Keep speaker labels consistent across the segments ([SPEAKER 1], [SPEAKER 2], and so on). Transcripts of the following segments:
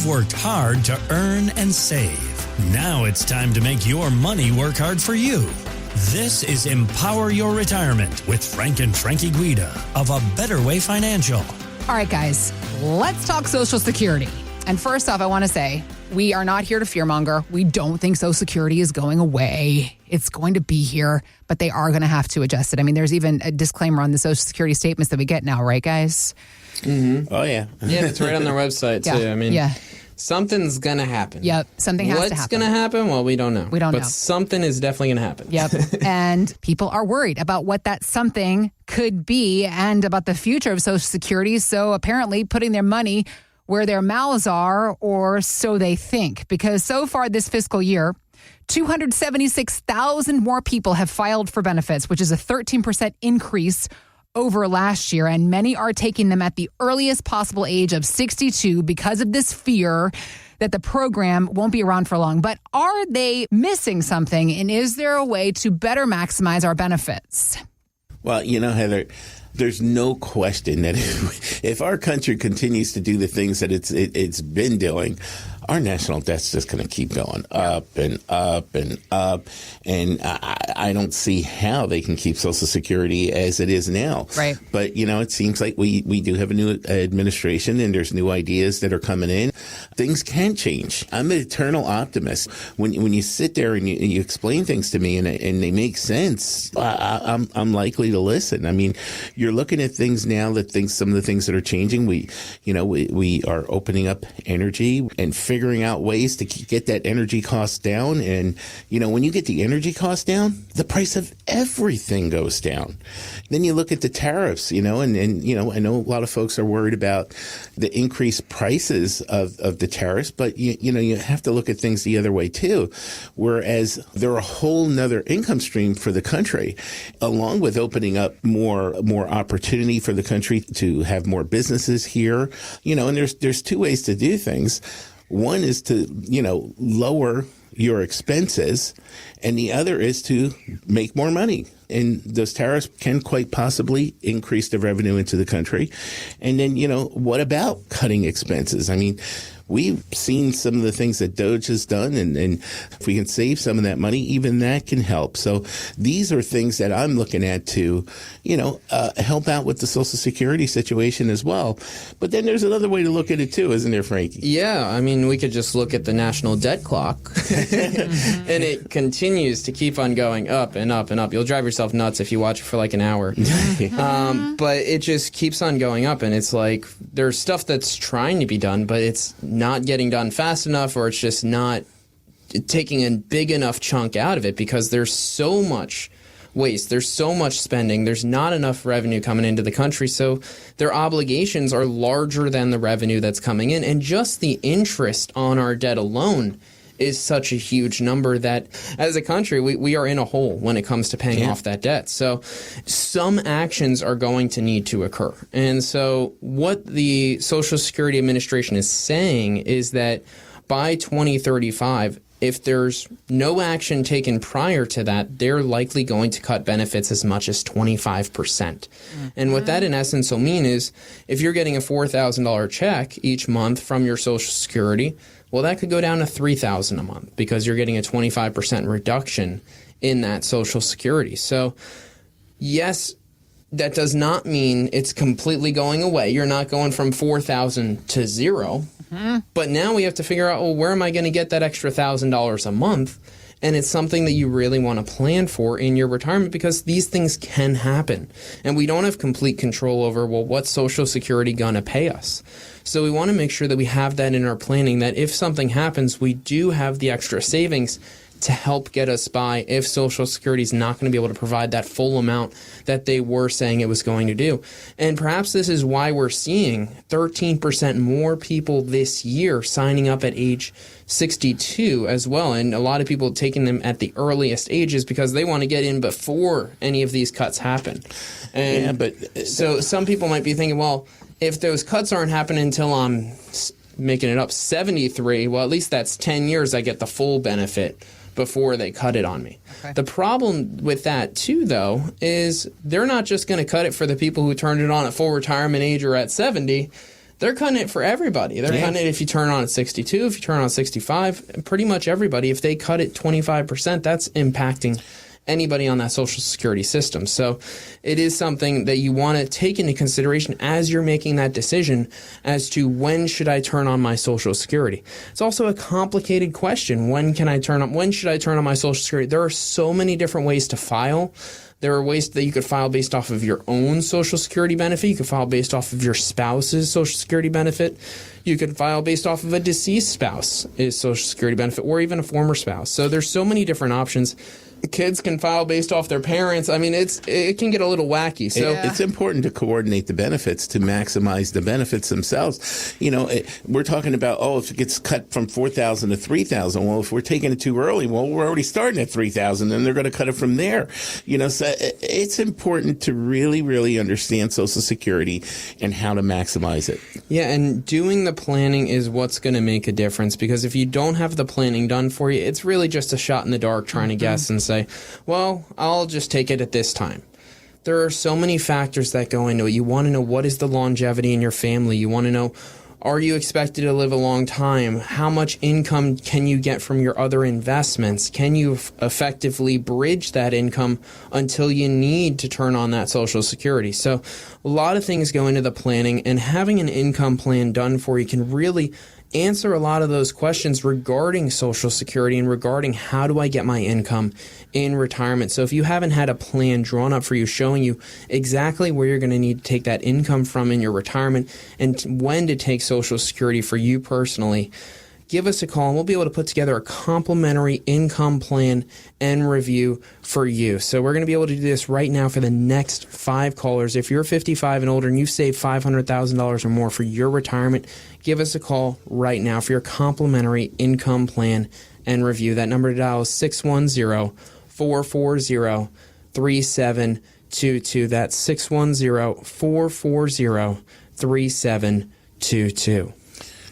[SPEAKER 1] You've worked hard to earn and save. Now it's time to make your money work hard for you. This is Empower Your Retirement with Frank and Frankie Guida of A Better Way Financial.
[SPEAKER 2] All right, guys, let's talk Social Security. And first off, I want to say, we are not here to fearmonger. We don't think Social Security is going away. It's going to be here, but they are going to have to adjust it. I mean, there's even a disclaimer on the Social Security statements that we get now, right, guys?
[SPEAKER 3] Mm-hmm. Oh, yeah.
[SPEAKER 4] Yeah, it's right on their website, too. I mean, something's going to happen.
[SPEAKER 2] Yep, something has to happen.
[SPEAKER 4] What's going to happen? Well, we don't know.
[SPEAKER 2] We don't know.
[SPEAKER 4] But something is definitely going to happen.
[SPEAKER 2] Yep, and people are worried about what that something could be and about the future of Social Security. So apparently putting their money where their mouths are, or so they think. Because so far this fiscal year, 276,000 more people have filed for benefits, which is a 13% increase over last year. And many are taking them at the earliest possible age of 62 because of this fear that the program won't be around for long. But are they missing something? And is there a way to better maximize our benefits?
[SPEAKER 3] Well, you know, Heather, there's no question that if our country continues to do the things that it's been doing, our national debt's just going to keep going up and up and up. And I don't see how they can keep Social Security as it is now. Right. But, you know, it seems like we do have a new administration and there's new ideas that are coming in. Things can change. I'm an eternal optimist. When you sit there and you explain things to me and they make sense, I'm likely to listen. I mean, you're looking at things now some of the things that are changing. We are opening up energy and figuring out ways to get that energy cost down. And, you know, when you get the energy cost down, the price of everything goes down. Then you look at the tariffs, you know, and you know, I know a lot of folks are worried about the increased prices of the tariffs, but you know, you have to look at things the other way too. Whereas they're a whole nother income stream for the country, along with opening up more opportunity for the country to have more businesses here, you know, and there's two ways to do things. One is to, you know, lower your expenses, and the other is to make more money. And those tariffs can quite possibly increase the revenue into the country. And then, you know, what about cutting expenses? I mean, we've seen some of the things that DOGE has done, and if we can save some of that money, even that can help. So these are things that I'm looking at to, you know, help out with the Social Security situation as well. But then there's another way to look at it too, isn't there, Frankie?
[SPEAKER 4] Yeah, I mean, we could just look at the national debt clock, and it continues to keep on going up and up and up. You'll drive yourself nuts if you watch it for like an hour. But it just keeps on going up, and it's like there's stuff that's trying to be done, but it's not getting done fast enough, or it's just not taking a big enough chunk out of it because there's so much waste, there's so much spending, there's not enough revenue coming into the country, so their obligations are larger than the revenue that's coming in, and just the interest on our debt alone is such a huge number that as a country, we are in a hole when it comes to paying off that debt. So some actions are going to need to occur. And so what the Social Security Administration is saying is that by 2035, if there's no action taken prior to that, they're likely going to cut benefits as much as 25%. Mm-hmm. And what that in essence will mean is if you're getting a $4,000 check each month from your Social Security, well, that could go down to $3,000 a month because you're getting a 25% reduction in that Social Security. So, yes, that does not mean it's completely going away. You're not going from $4,000 to zero. Mm-hmm. But now we have to figure out, well, where am I going to get that extra $1,000 a month? And it's something that you really want to plan for in your retirement because these things can happen. And we don't have complete control over, well, what's Social Security going to pay us? So we want to make sure that we have that in our planning, that if something happens, we do have the extra savings to help get us by if Social Security is not going to be able to provide that full amount that they were saying it was going to do. And perhaps this is why we're seeing 13% more people this year signing up at age 62 as well. And a lot of people taking them at the earliest ages because they want to get in before any of these cuts happen. And so some people might be thinking, well, if those cuts aren't happening until I'm making it up 73, well, at least that's 10 years I get the full benefit before they cut it on me. Okay. The problem with that, too, though, is they're not just going to cut it for the people who turned it on at full retirement age or at 70. they're cutting it for everybody. They're cutting it if you turn on at 62, if you turn on at 65, pretty much everybody. If they cut it 25%, that's impacting anybody on that Social Security system. So it is something that you want to take into consideration as you're making that decision as to when should I turn on my Social Security. It's also a complicated question. When should I turn on my Social Security? There are so many different ways to file. There are ways that you could file based off of your own Social Security benefit. You could file based off of your spouse's Social Security benefit. You could file based off of a deceased spouse's Social Security benefit, or even a former spouse. So there's so many different options. Kids can file based off their parents. I mean, it can get a little wacky. So
[SPEAKER 3] it's important to coordinate the benefits to maximize the benefits themselves. We're talking about, if it gets cut from $4,000 to $3,000. Well, if we're taking it too early, we're already starting at $3,000, and they're going to cut it from there. So it's important to really, really understand Social Security and how to maximize it.
[SPEAKER 4] Yeah, and doing the planning is what's going to make a difference, because if you don't have the planning done for you, it's really just a shot in the dark trying to guess and say, well, I'll just take it at this time. There are so many factors that go into it. You want to know, what is the longevity in your family? You want to know, are you expected to live a long time? How much income can you get from your other investments? Can you effectively bridge that income until you need to turn on that Social Security? So a lot of things go into the planning, and having an income plan done for you can really answer a lot of those questions regarding Social Security and regarding how do I get my income in retirement. So if you haven't had a plan drawn up for you showing you exactly where you're going to need to take that income from in your retirement and when to take Social Security for you personally, give us a call and we'll be able to put together a complimentary income plan and review for you. So we're going to be able to do this right now for the next 5 callers. If you're 55 and older and you've saved $500,000 or more for your retirement, give us a call right now for your complimentary income plan and review. That number to dial is 610-440-3722. That's 610-440-3722.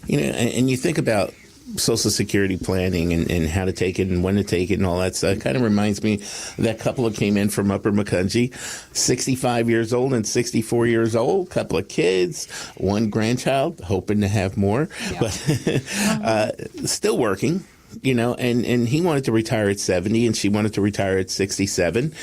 [SPEAKER 3] And you think about Social Security planning and how to take it and when to take it and all that stuff. It kind of reminds me of that couple that came in from Upper Macungie, 65 years old and 64 years old, couple of kids, 1 grandchild, hoping to have more, but still working, and he wanted to retire at 70 and she wanted to retire at 67.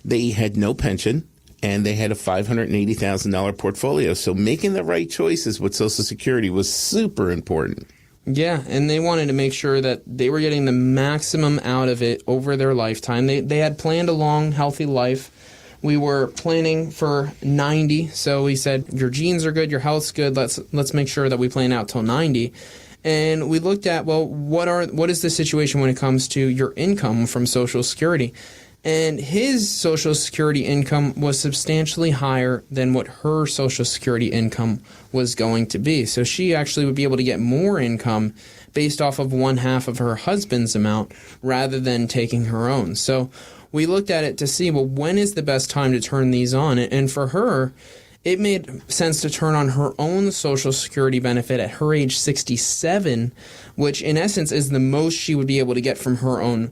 [SPEAKER 3] They had no pension. And they had a $580,000 portfolio. So making the right choices with Social Security was super important.
[SPEAKER 4] Yeah, and they wanted to make sure that they were getting the maximum out of it over their lifetime. They had planned a long, healthy life. We were planning for 90, so we said, your genes are good, your health's good, let's make sure that we plan out till 90. And we looked at, well, what is the situation when it comes to your income from Social Security? And his Social Security income was substantially higher than what her Social Security income was going to be. So she actually would be able to get more income based off of 1/2 of her husband's amount rather than taking her own. So we looked at it to see, well, when is the best time to turn these on? And for her, it made sense to turn on her own Social Security benefit at her age 67, which in essence is the most she would be able to get from her own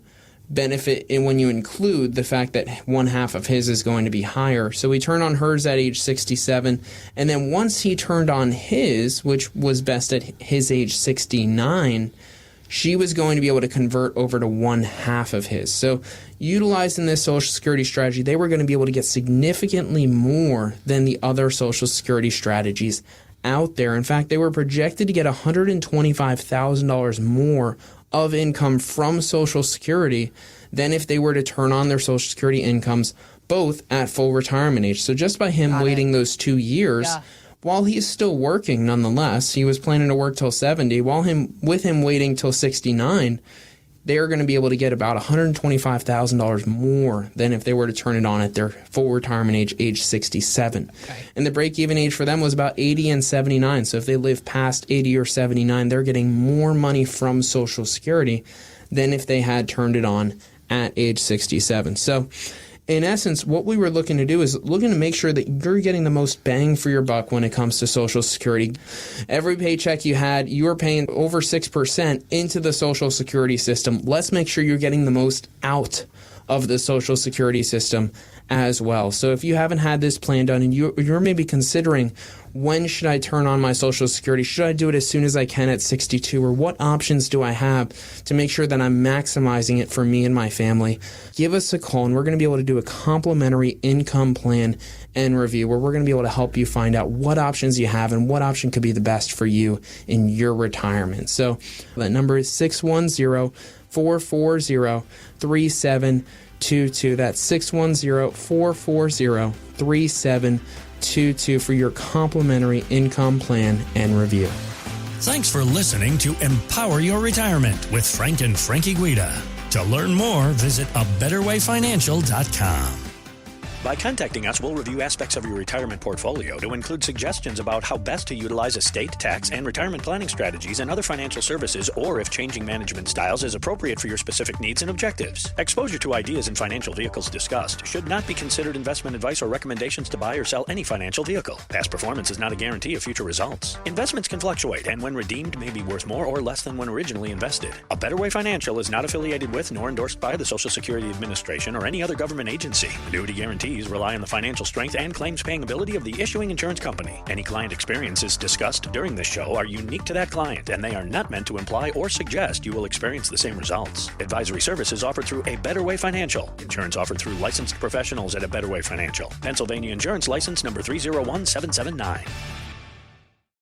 [SPEAKER 4] benefit, and when you include the fact that 1/2 of his is going to be higher. So we turned on hers at age 67, and then once he turned on his, which was best at his age 69, she was going to be able to convert over to 1/2 of his. So utilizing this Social Security strategy, they were going to be able to get significantly more than the other Social Security strategies out there. In fact, they were projected to get $125,000 more of income from Social Security than if they were to turn on their Social Security incomes both at full retirement age. So just by him waiting those 2 years, while he's still working nonetheless, he was planning to work till 70, with him waiting till 69, they're going to be able to get about $125,000 more than if they were to turn it on at their full retirement age 67. Okay. And the break-even age for them was about 80 and 79. So if they live past 80 or 79, they're getting more money from Social Security than if they had turned it on at age 67. So in essence, what we were looking to do is looking to make sure that you're getting the most bang for your buck when it comes to Social Security. Every paycheck you had, you were paying over 6% into the Social Security system. Let's make sure you're getting the most out of the Social Security system as well. So if you haven't had this plan done and you're maybe considering, when should I turn on my Social Security? Should I do it as soon as I can at 62? Or what options do I have to make sure that I'm maximizing it for me and my family? Give us a call, and we're going to be able to do a complimentary income plan and review where we're going to be able to help you find out what options you have and what option could be the best for you in your retirement. So that number is 610-440-3722. That's 610-440-3722 for your complimentary income plan and review.
[SPEAKER 1] Thanks for listening to Empower Your Retirement with Frank and Frankie Guida. To learn more, visit abetterwayfinancial.com.
[SPEAKER 5] By contacting us, we'll review aspects of your retirement portfolio to include suggestions about how best to utilize estate, tax, and retirement planning strategies and other financial services, or if changing management styles is appropriate for your specific needs and objectives. Exposure to ideas and financial vehicles discussed should not be considered investment advice or recommendations to buy or sell any financial vehicle. Past performance is not a guarantee of future results. Investments can fluctuate, and when redeemed may be worth more or less than when originally invested. A Better Way Financial is not affiliated with nor endorsed by the Social Security Administration or any other government agency. Annuity guarantees rely on the financial strength and claims paying ability of the issuing insurance company. Any client experiences discussed during this show are unique to that client, and they are not meant to imply or suggest you will experience the same results. Advisory services offered through A Better Way Financial. Insurance offered through licensed professionals at A Better Way Financial. Pennsylvania Insurance License number 301779.